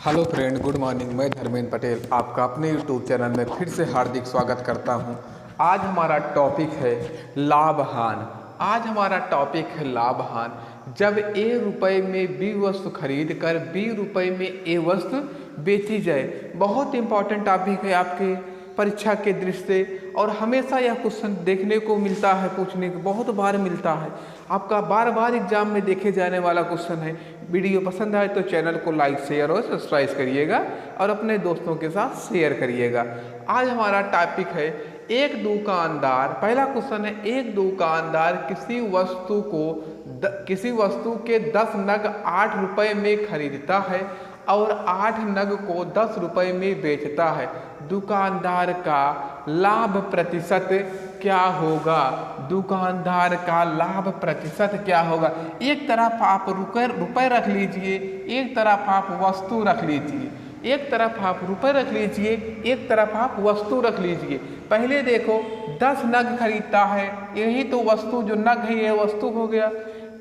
Hello friend, good morning. मैं धर्मेंद्र पटेल आपका अपने यूट्यूब चैनल में फिर से हार्दिक स्वागत करता हूं। आज हमारा टॉपिक है लाभ हानि। आज हमारा टॉपिक है लाभ हानि। जब ए रुपए में बी वस्तु खरीद कर बी रुपए में ए वस्तु बेची जाए। बहुत इंपॉर्टेंट टॉपिक है आपके परीक्षा के दृष्टि से, और हमेशा यह क्वेश्चन देखने को मिलता है, पूछने को बहुत बार मिलता है। आपका बार बार एग्जाम में देखे जाने वाला क्वेश्चन है। वीडियो पसंद आए तो चैनल को लाइक शेयर और सब्सक्राइब करिएगा और अपने दोस्तों के साथ शेयर करिएगा। आज हमारा टॉपिक है एक दुकानदार। पहला क्वेश्चन है, एक दुकानदार किसी वस्तु के 10 नग 8 रुपए में खरीदता है और 8 नग को 10 रुपए में बेचता है। दुकानदार का लाभ प्रतिशत क्या होगा? दुकानदार का लाभ प्रतिशत क्या होगा? एक तरफ आप रुपए रख लीजिए, एक तरफ आप वस्तु रख लीजिए। एक तरफ आप रुपए रख लीजिए, एक तरफ आप वस्तु रख लीजिए। पहले देखो 10 नग खरीदता है, यही तो वस्तु जो नग है ये वस्तु हो गया।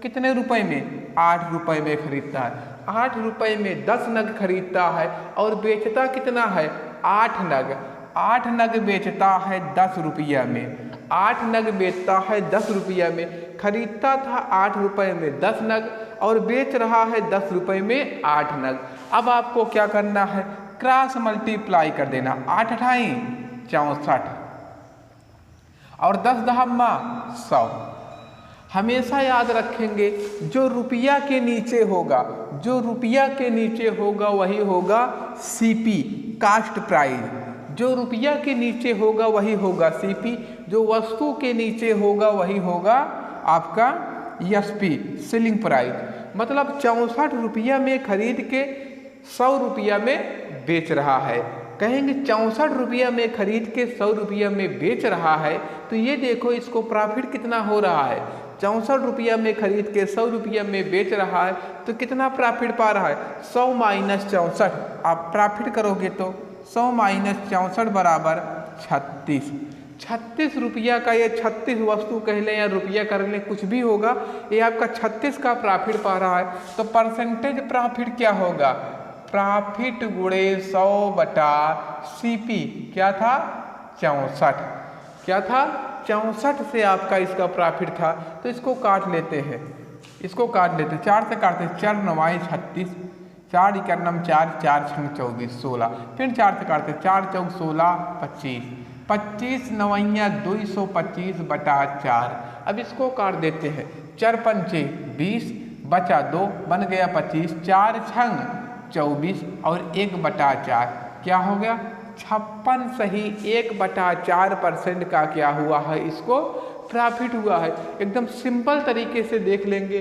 कितने रुपए में? 8 रुपए में खरीदता है। 8 रुपए में 10 नग खरीदता है और बेचता कितना है? 8 नग। 8 नग बेचता है 10 रुपया में। 8 नग बेचता है 10 रुपया में। खरीदता था 8 रुपए में 10 नग और बेच रहा है 10 रुपए में 8 नग। अब आपको क्या करना है? क्रॉस मल्टीप्लाई कर देना। 8 अठाई 64 और 10 दहम्मा 100। हमेशा याद रखेंगे, जो रुपया के नीचे होगा, जो रुपया के नीचे होगा वही होगा सीपी, कास्ट प्राइस। जो रुपया के नीचे होगा वही होगा सीपी, जो वस्तु के नीचे होगा वही होगा आपका एसपी, सेलिंग प्राइस। मतलब 64 रुपया में खरीद के 100 रुपया में बेच रहा है। कहेंगे 64 रुपया में खरीद के 100 रुपया में बेच रहा है, तो ये देखो इसको प्रॉफिट कितना हो रहा है। 64 रुपया में खरीद के 100 रुपया में बेच रहा है, तो कितना प्रॉफिट पा रहा है? 100 माइनस 64। आप प्रॉफिट करोगे तो 100 माइनस 64 बराबर 36। 36 रुपया का, ये 36 वस्तु कह लें या रुपया कर लें, कुछ भी होगा, ये आपका 36 का प्रॉफिट पा रहा है। तो परसेंटेज प्रॉफिट क्या होगा? प्रॉफिट गुणे 100 बटा सीपी। क्या था? 64। क्या था? 64 से आपका इसका प्रॉफिट था। तो इसको काट लेते हैं, इसको काट लेते हैं। 4 से काटते हैं, 4 9 36, 4 इक्यानम 4, 4 6 24 16। फिर 4 से काटते हैं, 4 4 16 25, 25 9 225 बटा 4। अब इसको काट देते हैं, 4 पंचे 20 बचा 2 बन गया 25, 4 6 24 और 1 बटा 4। क्या हो गया? 56 सही 1 बटा 4% का क्या हुआ है? इसको प्रॉफिट हुआ है। एकदम सिंपल तरीके से देख लेंगे।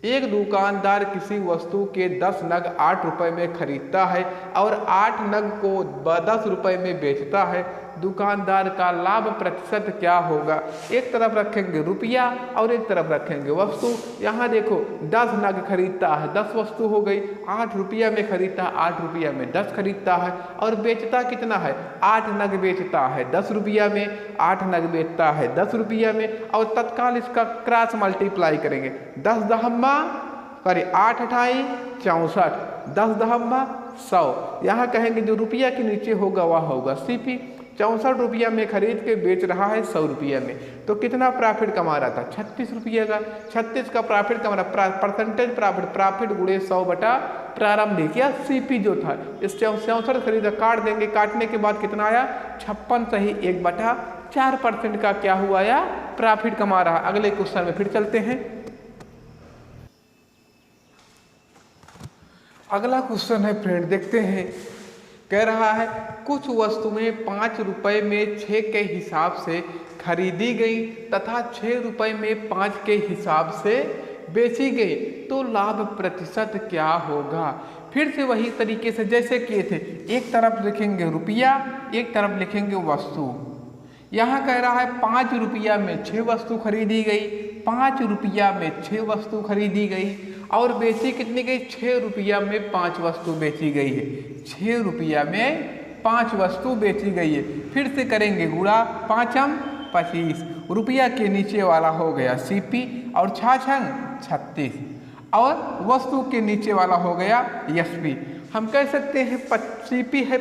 एक दुकानदार किसी वस्तु के 10 नग 8 रुपए में खरीदता है और 8 नग को 10 रुपए में बेचता है। दुकानदार का लाभ प्रतिशत क्या होगा? एक तरफ रखेंगे रुपया और एक तरफ रखेंगे वस्तु। यहाँ देखो 10 नग खरीदता है, 10 वस्तु हो गई। 8 रुपया में खरीदता है, 8 रुपया में 10 खरीदता है और बेचता कितना है? 8 नग बेचता है 10 रुपया में, 8 नग बेचता है 10 रुपया में। और तत्काल इसका क्रॉस मल्टीप्लाई करेंगे। 10 दहम्मा करे 8 अठाई 64, 10 दहम्मा 100। यहाँ कहेंगे जो रुपया के नीचे होगा वह होगा सीपी। 64 रुपया में खरीद के बेच रहा है 100 रुपया में, तो कितना प्रॉफिट कमा रहा था? 36 रुपया का। 36 का प्रॉफिट कमा रहा। परसेंटेज प्रॉफिट, प्रॉफिट गुणे 100 बटा प्रारंभिक या सीपी जो था। इस 64 खरीदा, काट देंगे। काटने के बाद कितना आया? 56 सही 1 बटा 4% का क्या हुआ या प्रॉफिट कमा रहा। अगले क्वेश्चन में फिर चलते हैं। अगला क्वेश्चन है फ्रेंड, देखते हैं। कह रहा है कुछ वस्तुएं 5 रुपए में 6 के हिसाब से खरीदी गई तथा 6 रुपए में 5 के हिसाब से बेची गई, तो लाभ प्रतिशत क्या होगा? फिर से वही तरीके से जैसे किए थे, एक तरफ लिखेंगे रुपया, एक तरफ लिखेंगे वस्तु। यहाँ कह रहा है 5 रुपया में 6 वस्तु खरीदी गई, 5 रुपया में 6 वस्तु खरीदी गई और बेची कितनी गई? 6 रुपया में 5 वस्तु बेची गई है। 6 रुपया में 5 वस्तु बेची गई है। फिर से करेंगे गुणा, 5 25, रुपया के नीचे वाला हो गया सीपी और 6 6 36 और वस्तु के नीचे वाला हो गया एसपी। हम कह सकते हैं CP है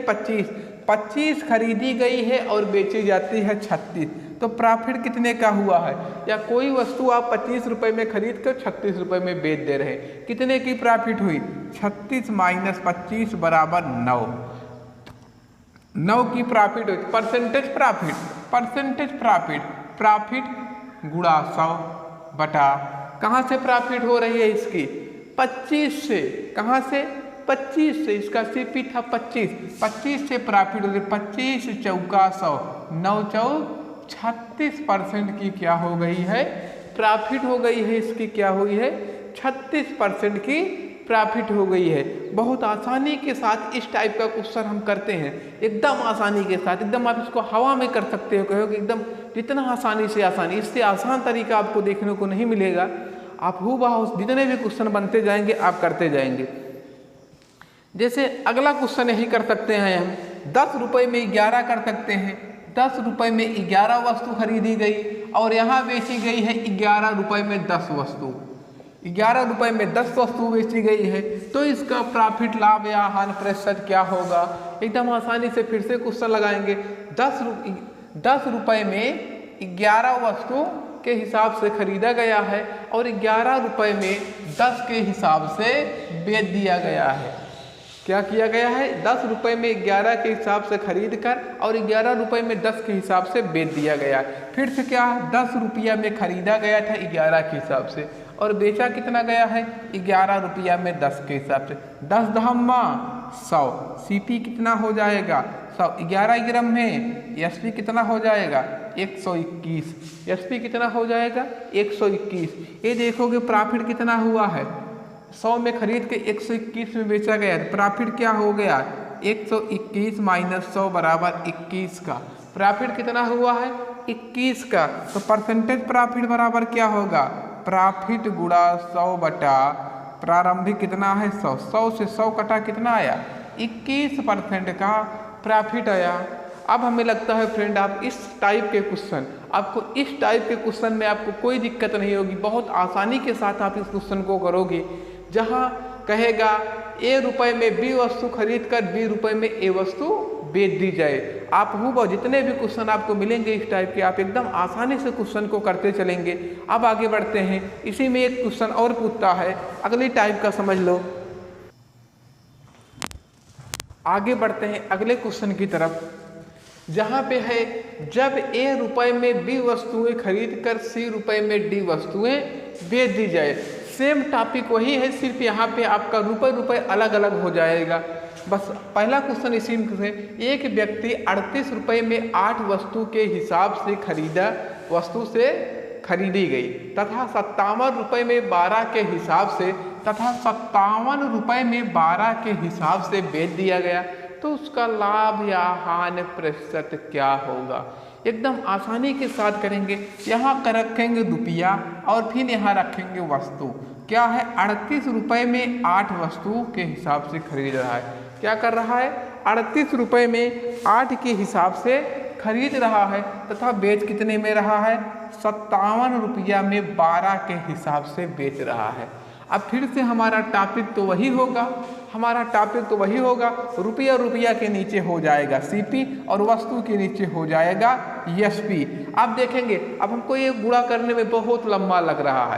25 खरीदी गई है और बेची जाती है 36, तो प्रॉफिट कितने का हुआ है? या कोई वस्तु आप 25 रुपये में खरीद कर 36 रुपये में बेच दे रहे हैं, कितने की प्रॉफिट हुई? 36 माइनस 25 बराबर 9 की प्रॉफिट हुई। परसेंटेज प्रॉफिट गुणा 100 बटा, कहाँ से प्रॉफिट हो रही है इसकी? 25 से। कहाँ से? 25 से। इसका CP था 25 से प्रॉफिट हो रही, 25 चौका 100, 9 चौक 36% की क्या हो गई है? प्रॉफिट हो गई है। इसकी क्या हुई है? 36% की प्रॉफिट हो गई है। बहुत आसानी के साथ इस टाइप का क्वेश्चन हम करते हैं, एकदम आसानी के साथ, एकदम आप इसको हवा में कर सकते हो, कहोगे एकदम जितना आसानी से आसानी, इससे आसान तरीका आपको देखने को नहीं मिलेगा। आप हूबहू जितने भी क्वेश्चन बनते जाएंगे आप करते जाएंगे। जैसे अगला क्वेश्चन यही कर सकते हैं हम, 10 रुपये में 11 कर सकते हैं। 10 रुपये में 11 वस्तु खरीदी गई और यहाँ बेची गई है 11 रुपये में 10 वस्तु। 11 रुपये में 10 वस्तु बेची गई है, तो इसका प्रॉफिट, लाभ या हानि प्रतिशत क्या होगा? एकदम आसानी से फिर से क्वेश्चन लगाएंगे। 10 रुपये में 11 वस्तु के हिसाब से खरीदा गया है और 11 रुपये में 10 के हिसाब से बेच दिया गया है। क्या किया गया है? 10 रुपये में 11 के हिसाब से खरीद कर और 11 रुपये में 10 के हिसाब से बेच दिया गया। फिर से क्या? 10 रुपया में खरीदा गया था 11 के हिसाब से और बेचा कितना गया है? 11 रुपया में 10 के हिसाब से। 10 दहम्मा 100, CP कितना हो जाएगा? 100। 11 ग्राम में SP कितना हो जाएगा? 121। SP कितना हो जाएगा? 121। ये देखोगे प्रॉफिट कितना हुआ है? 100 में खरीद के 121 में बेचा गया, प्रॉफिट क्या हो गया? 121 माइनस 100 बराबर 21 का। प्रॉफिट कितना हुआ है? 21 का। तो परसेंटेज प्रॉफिट बराबर क्या होगा? प्रॉफिट गुणा 100 बटा प्रारंभिक कितना है? 100। 100 से 100 कटा कितना आया? 21% का प्रॉफिट आया। अब हमें लगता है फ्रेंड आप इस टाइप के क्वेश्चन, आपको इस टाइप के क्वेश्चन में आपको कोई दिक्कत नहीं होगी, बहुत आसानी के साथ आप इस क्वेश्चन को करोगे। जहाँ कहेगा A रुपये में B वस्तु खरीद कर B रुपये में A वस्तु बेच दी जाए। आप हूबहू जितने भी क्वेश्चन आपको मिलेंगे इस टाइप के, आप एकदम आसानी से क्वेश्चन को करते चलेंगे। अब आगे बढ़ते हैं, इसी में एक क्वेश्चन और पूछता है, अगली टाइप का समझ लो। आगे बढ़ते हैं अगले क्वेश्चन की तरफ, जहाँ पे है जब A रुपये में B वस्तुएं खरीद कर C रुपये में D वस्तुएं बेच दी जाए। सेम टॉपिक वही है, सिर्फ यहाँ पे आपका रुपये अलग अलग हो जाएगा। बस पहला क्वेश्चन इसी से, एक व्यक्ति 38 रुपये में 8 वस्तु के हिसाब से खरीदी गई तथा 57 रुपये में 12 के हिसाब से तथा 57 रुपये में 12 के हिसाब से बेच दिया गया, तो उसका लाभ या हानि प्रतिशत क्या होगा? एकदम आसानी के साथ करेंगे। यहाँ रखेंगे रुपया और फिर यहाँ रखेंगे वस्तु। क्या है? 38 रुपये में 8 वस्तु के हिसाब से खरीद रहा है। क्या कर रहा है? 38 रुपये में 8 के हिसाब से खरीद रहा है तथा बेच कितने में रहा है? 57 रुपया में 12 के हिसाब से बेच रहा है। अब फिर से हमारा टॉपिक तो वही होगा, रुपया के नीचे हो जाएगा CP और वस्तु के नीचे हो जाएगा SP। अब देखेंगे, अब हमको ये गुणा करने में बहुत लंबा लग रहा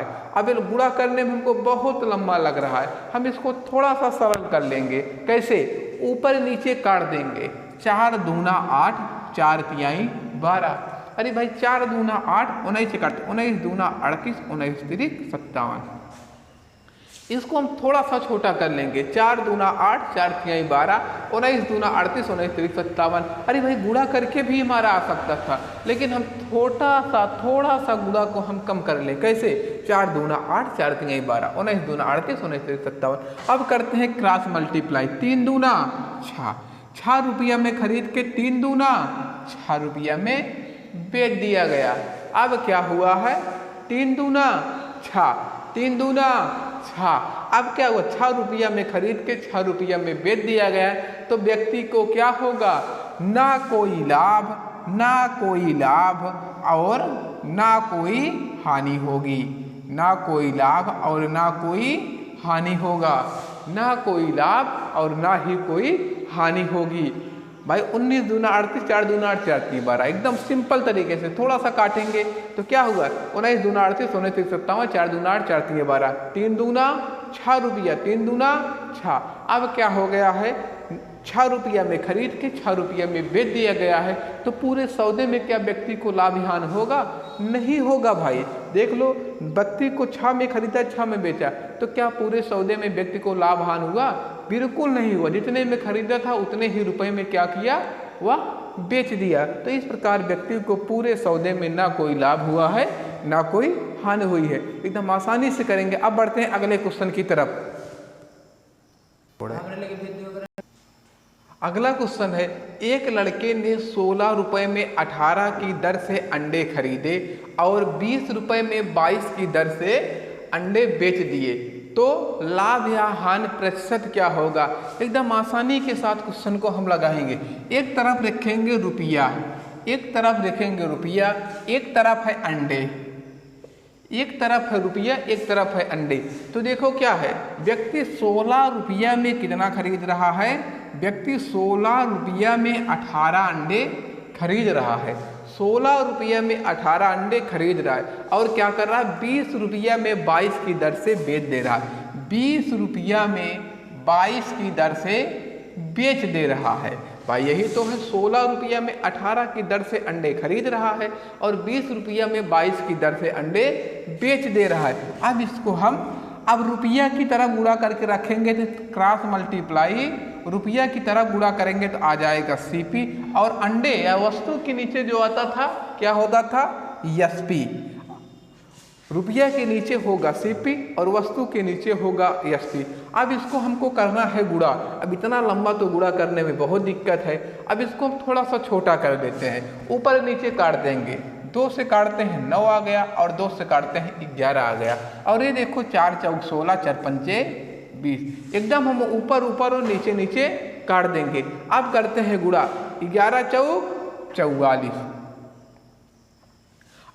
है, हम इसको थोड़ा सा सरल कर लेंगे। कैसे? ऊपर नीचे काट देंगे। 4 दूना 8, 4 तिहाई 12। अरे भाई 4 दूना 8, 19 से काट, 19 दूना 38, 19 तिरिक 57। इसको हम थोड़ा सा छोटा कर लेंगे। 4 दूना 8, 4 तिहाई 12, 19 दूना 38, 19 तिरिक 57। अरे भाई गुणा करके भी हमारा आ सकता था, लेकिन हम थोड़ा सा गुणा को हम कम कर लें। कैसे? 4 दूना 8, 4 तिहाई 12, 19 दूना 38, 19 तिरिक 57। अब करते हैं क्रॉस मल्टीप्लाई। 3 दूना 6 रुपया में खरीद के 3 दूना 6 रुपया में बेच दिया गया। अब क्या हुआ है? 3 दूना 6, 3 दूना 6। अब क्या हुआ? 6 रुपया में खरीद के 6 रुपया में बेच दिया गया, तो व्यक्ति को क्या होगा? ना कोई लाभ और ना कोई हानि होगी। ना कोई लाभ और ना ही कोई हानि होगी। भाई 19 दूना 38, 4 दूना 8, 4 3 12, एकदम सिंपल तरीके से थोड़ा सा काटेंगे तो क्या हुआ, 19 दूना 38, 19 3 57, 4 दूना 8, 4 3 12, 3 दूना 6 रुपया, 3 दूना 6। अब क्या हो गया है, 6 रुपया में खरीद के 6 रुपया में बेच दिया गया है, तो पूरे सौदे में क्या व्यक्ति को लाभ हानि होगा? नहीं होगा भाई। देख लो, व्यक्ति को 6 में खरीदा, 6 में बेचा, तो क्या पूरे सौदे में व्यक्ति को लाभ हानि हुआ? बिल्कुल नहीं हुआ। जितने में खरीदा था उतने ही रुपए में क्या किया, वह बेच दिया। तो इस प्रकार व्यक्ति को पूरे सौदे में ना कोई लाभ हुआ है ना कोई हानि हुई है। एकदम आसानी से करेंगे। अब बढ़ते हैं अगले क्वेश्चन की तरफ। अगला क्वेश्चन है, एक लड़के ने 16 रुपए में 18 की दर से अंडे खरीदे और 20 रुपए में 22 की दर से अंडे बेच दिए, तो लाभ या हानि प्रतिशत क्या होगा? एकदम आसानी के साथ क्वेश्चन को हम लगाएंगे। एक तरफ रखेंगे रुपया, एक तरफ रखेंगे रुपया, एक तरफ है अंडे, एक तरफ है रुपया, एक तरफ है अंडे। तो देखो क्या है, व्यक्ति 16 रुपया में कितना खरीद रहा है? व्यक्ति 16 रुपया में 18 अंडे खरीद रहा है। 16 रुपया में 18 अंडे खरीद रहा है और क्या कर रहा है, 20 रुपया में 22 की दर से बेच दे रहा है। 20 रुपया में 22 की दर से बेच दे रहा है। भाई यही तो है, 16 रुपया में 18 की दर से अंडे खरीद रहा है और 20 रुपया में 22 की दर से अंडे बेच दे रहा है। अब इसको हम अब रुपया की तरफ गुणा करके रखेंगे तो क्रॉस मल्टीप्लाई, रुपया की तरफ गुणा करेंगे तो आ जाएगा सीपी, और अंडे या वस्तु के नीचे जो आता था क्या होता था, एसपी। रुपया के नीचे होगा सीपी और वस्तु के नीचे होगा एसपी। अब इसको हमको करना है गुणा। अब इतना लंबा तो गुणा करने में बहुत दिक्कत है। अब इसको हम थोड़ा सा छोटा कर देते हैं, ऊपर नीचे काट देंगे। 2 से काटते हैं 9 आ गया और 2 से काटते हैं 11 आ गया। और ये देखो 4 चौक 16, 4 पंचे 20। एकदम हम ऊपर ऊपर और नीचे नीचे काट देंगे। अब करते हैं गुणा, 11 चौक 44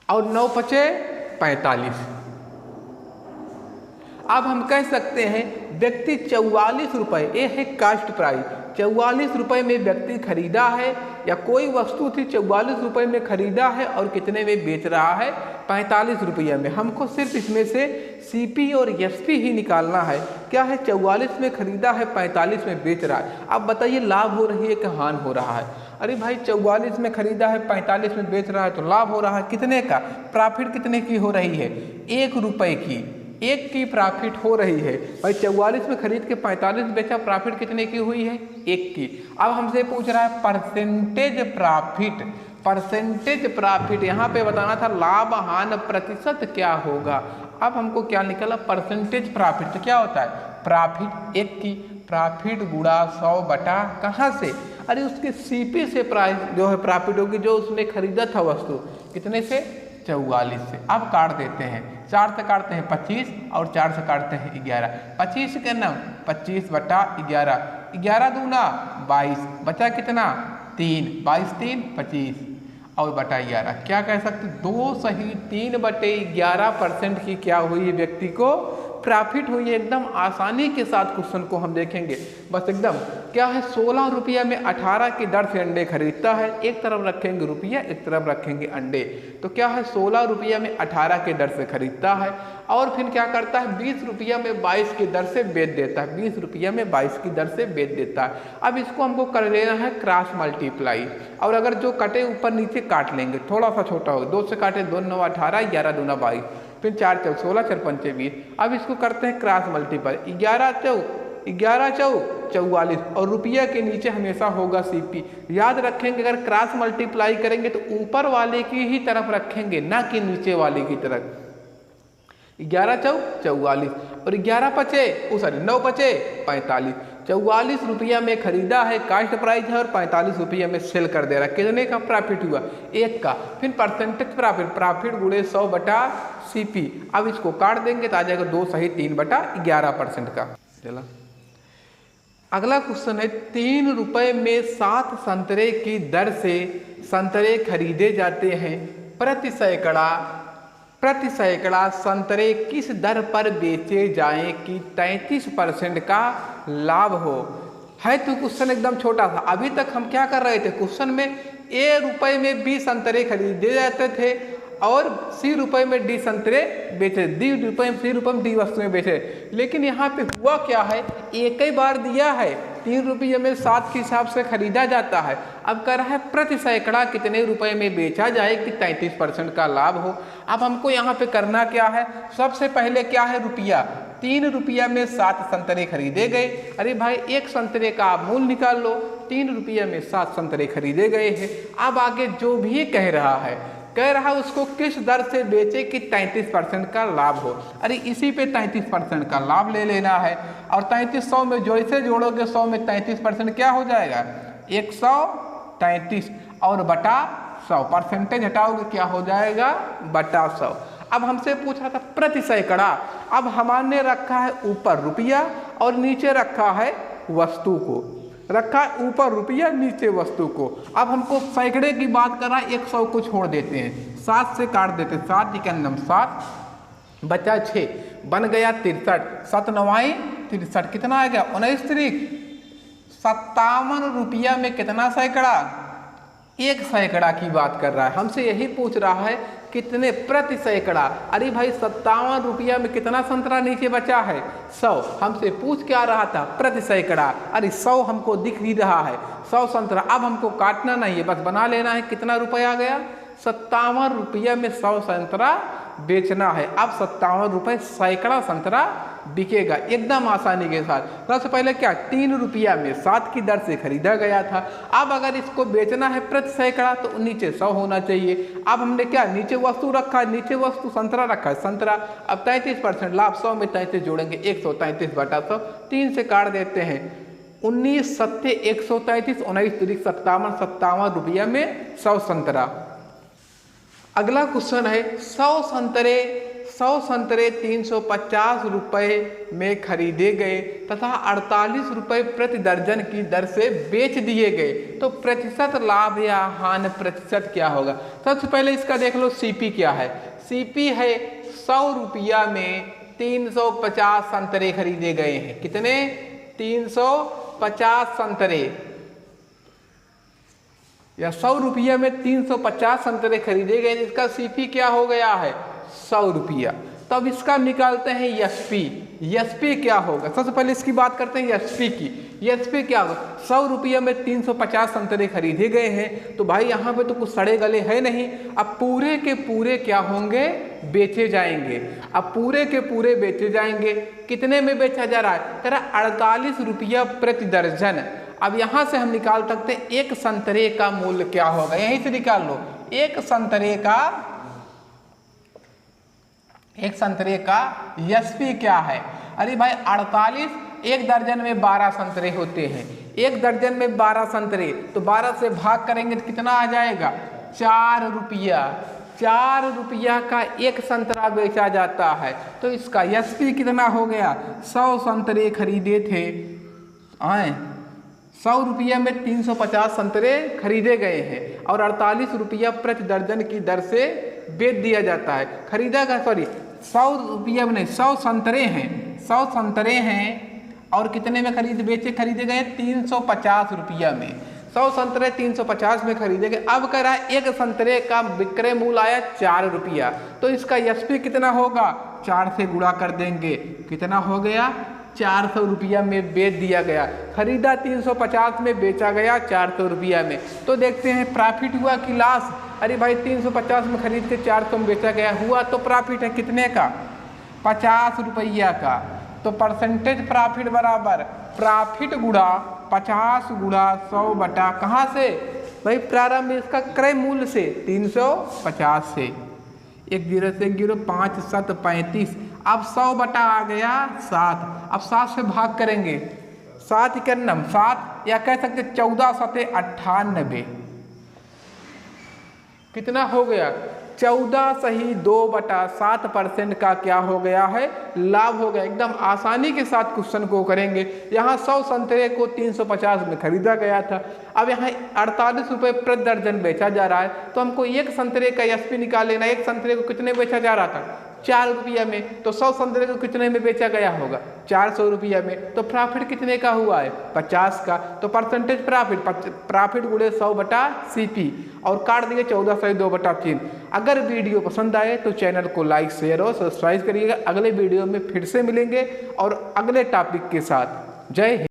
और 9 पचे 45। अब हम कह सकते हैं व्यक्ति 44 रुपये, ये है कास्ट प्राइस, 44 रुपये में व्यक्ति खरीदा है, या कोई वस्तु थी 44 रुपये में खरीदा है और कितने में बेच रहा है, 45 रुपये में। हमको सिर्फ इसमें से सीपी और एसपी ही निकालना है। क्या है, 44 में खरीदा है, 45 में बेच रहा है। अब बताइए लाभ हो रही है कि हानि हो रहा है? अरे भाई 44 में खरीदा है, 45 में बेच रहा है, तो लाभ हो रहा है। कितने का प्रॉफिट, कितने की हो रही है? 1 रुपये की, 1 की प्रॉफिट हो रही है। भाई 44 में खरीद के 45 बेचा, प्रॉफिट कितने की हुई है? 1 की। अब हमसे पूछ रहा है परसेंटेज प्रॉफिट, परसेंटेज प्रॉफिट यहाँ पे बताना था लाभ हानि प्रतिशत क्या होगा। अब हमको क्या निकला, परसेंटेज प्रॉफिट। तो क्या होता है, प्रॉफिट 1 की, प्रॉफिट गुणा 100 बटा कहाँ से, अरे उसके सीपी से प्राइस जो है प्रॉफिट होगी, जो उसने खरीदा था वस्तु, कितने से, 44 से। अब काट देते हैं, 4 से काटते हैं 25 और 4 से काटते हैं 11। 25 के नाम 25 बटा 11, 11 दूना 22, बचा कितना 3, 22 3 25 और बटा 11। क्या कह सकते, 2 सही 3 बटे 11% की क्या हुई व्यक्ति को प्रॉफिट हुई है। एकदम आसानी के साथ क्वेश्चन को हम देखेंगे। बस एकदम क्या है, 16 रुपया में 18 की दर से अंडे खरीदता है। एक तरफ रखेंगे रुपया, एक तरफ रखेंगे अंडे। तो क्या है, 16 रुपया में 18 की दर से खरीदता है और फिर क्या करता है, 20 रुपया में 22 की दर से बेच देता है। 20 रुपया में 22 की दर से बेच देता है। अब इसको हमको कर लेना है क्रॉस मल्टीप्लाई, और अगर जो कटे ऊपर नीचे काट लेंगे, थोड़ा सा छोटा हो। 2 से काटे 2 9 18, 11 दूना 22, फिर 4 चौक 16, 4 पंचे 20। अब इसको करते हैं क्रॉस मल्टीप्लाई, 11 चौक 44 और रुपया के नीचे हमेशा होगा सीपी। याद रखेंगे अगर क्रॉस मल्टीप्लाई करेंगे तो ऊपर वाले की ही तरफ रखेंगे, ना कि नीचे वाले की तरफ। 11 चौक 44 और 11 पचे 9 पचे 45। 44 रुपया में खरीदा है, कास्ट प्राइस है, और 45 रुपया में सेल कर दे रहा है। कितने का प्रॉफिट हुआ, 1 का। फिर परसेंटेज प्रॉफिट, प्रॉफिट गुणे 100 बटा सीपी। अब इसको काट देंगे तो आ जाएगा 2 सही 3 बटा 11% का। चला अगला क्वेश्चन है, 3 रुपये में 7 संतरे की दर से संतरे खरीदे जाते हैं। प्रति सैकड़ा प्रति सैकड़ा संतरे किस दर पर बेचे जाएं कि 33% का लाभ हो। है तो क्वेश्चन एकदम छोटा था। अभी तक हम क्या कर रहे थे, क्वेश्चन में ए रुपए में 20 संतरे खरीदे जाते थे और सी रुपए में डी संतरे बेचे, सी रुपए में डी वस्तुएं बेचे। लेकिन यहाँ पे हुआ क्या है, एक ही बार दिया है, 3 रुपये में 7 के हिसाब से खरीदा जाता है। अब कह रहा है प्रति सैकड़ा कितने रुपए में बेचा जाए कि 33% का लाभ हो। अब हमको यहाँ पे करना क्या है, सबसे पहले क्या है, रुपया। 3 रुपया में 7 संतरे खरीदे गए। अरे भाई एक संतरे का आप मूल्य निकाल लो, 3 रुपये में 7 संतरे खरीदे गए हैं। अब आगे जो भी कह रहा उसको किस दर से बेचे कि 33% का लाभ हो। अरे इसी पे 33% का लाभ ले लेना है। और 33 में जैसे जोड़ोगे 100 में 33% क्या हो जाएगा, 133 और बटा 100, परसेंटेज हटाओगे क्या हो जाएगा, बटा 100। अब हमसे पूछ रहा था प्रति सैकड़ा। अब हमने रखा है ऊपर रुपया और नीचे रखा है वस्तु को, रखा है ऊपर रुपया नीचे वस्तु को। अब हमको सैकड़े की बात कर रहा है, 100 को छोड़ देते हैं, 7 से काट देते हैं, 7 इक्यानम 7 बचा 6 बन गया 63, 7 9 63, कितना आ गया 19 त्रिक 57 रुपया में कितना सैकड़ा, 1 सैकड़ा की बात कर रहा है। हमसे यही पूछ रहा है कितने प्रति सैकड़ा। अरे भाई 57 रुपया में कितना संतरा नीचे बचा है, 100। हमसे पूछ क्या रहा था, प्रति सैकड़ा। अरे 100 हमको दिख ही रहा है, 100 संतरा। अब हमको काटना नहीं है, बस बना लेना है। कितना रुपया आ गया, 57 रुपया में 100 संतरा बेचना है। अब 57 रुपये सैकड़ा संतरा बिकेगा, एकदम आसानी के साथ। सबसे पहले क्या, 3 रुपया में 7 की दर से खरीदा गया था। अब अगर इसको बेचना है प्रति सैकड़ा तो नीचे 100 होना चाहिए। अब हमने क्या, नीचे वस्तु रखा है, नीचे वस्तु संतरा रखा है, संतरा। अब 33% लाभ, 100 में 33 जोड़ेंगे, 133 बटा 100, 3 से काट देते हैं, 19 सत्ते 133, 19 त्रिक 57, 57 रुपया में 100 संतरा। अगला क्वेश्चन है 100 संतरे 350 रुपये में खरीदे गए तथा 48 रुपये प्रति दर्जन की दर से बेच दिए गए, तो प्रतिशत लाभ या हानि प्रतिशत क्या होगा। सबसे पहले इसका देख लो सीपी क्या है। सीपी है 100 रुपया में 350 संतरे खरीदे गए हैं। कितने, 350 संतरे, या 100 रुपया में 350 संतरे खरीदे गए, इसका सीपी क्या हो गया है, 100 रुपया। तब इसका निकालते हैं एसपी। एसपी क्या होगा, सबसे पहले इसकी बात करते हैं एसपी की। एसपी क्या होगा, 100 रुपया में 350 संतरे खरीदे गए हैं, तो भाई यहाँ पे तो कुछ सड़े गले है नहीं। अब पूरे के पूरे क्या होंगे, बेचे जाएंगे। अब पूरे के पूरे बेचे जाएंगे, कितने में बेचा जा रहा है, तेरा 48 रुपया प्रति दर्जन। अब यहाँ से हम निकाल सकते हैं एक संतरे का मूल्य क्या होगा, यहीं से निकाल लो। एक संतरे का एसपी क्या है। अरे भाई 48, एक दर्जन में 12 संतरे होते हैं, एक दर्जन में 12 संतरे, तो 12 से भाग करेंगे तो कितना आ जाएगा, 4 रुपया। 4 रुपया का एक संतरा बेचा जाता है, तो इसका एसपी कितना हो गया, 100 संतरे खरीदे थे, 100 रुपया में 350 संतरे खरीदे गए हैं और 48 रुपया प्रति दर्जन की दर से बेच दिया जाता है। खरीदा गया, सॉरी 100 रुपया में नहीं, 100 संतरे हैं, 100 संतरे हैं और कितने में खरीदे गए, 350 रुपया में। 100 संतरे 350 में खरीदे गए। अब कह रहा है एक संतरे का विक्रय मूल्य आया 4 रुपया, तो इसका एसपी कितना होगा, 4 से गुणा कर देंगे, कितना हो गया, 400 रुपया में बेच दिया गया। खरीदा 350 में, बेचा गया 400 रुपया में। तो देखते हैं प्रॉफिट हुआ कि लॉस। अरे भाई 350 में खरीद के 400 में बेचा गया, हुआ तो प्रॉफिट है कितने का, 50 रुपया का। तो परसेंटेज प्रॉफिट बराबर प्रॉफिट गुणा 50 गुणा 100 बटा कहाँ से, भाई प्रारंभ इसका क्रय मूल्य से 350 से। 1 0 से 1 0, 5 7 35। अब 100 बटा आ गया 7। अब 7 से भाग करेंगे, 7 इक्यानम 7, या कह सकते 14 सते 98, कितना हो गया, 14 सही 2/7% का क्या हो गया है, लाभ हो गया। एकदम आसानी के साथ क्वेश्चन को करेंगे। यहाँ 100 संतरे को 350 में खरीदा गया था। अब यहाँ 48 रुपये प्रति दर्जन बेचा जा रहा है, तो हमको एक संतरे का एसपी निकाल लेना। एक संतरे को कितने बेचा जा रहा था, 4 रुपया में, तो 100 संतरे को कितने में बेचा गया होगा, 400 रुपया में। तो प्रॉफिट कितने का हुआ है, 50 का। तो परसेंटेज प्रॉफिट गुणे 100/CP और काट दिए 14 सही 2/3। अगर वीडियो पसंद आए तो चैनल को लाइक शेयर और सब्सक्राइब करिएगा। अगले वीडियो में फिर से मिलेंगे और अगले टॉपिक के साथ। जय हिंद।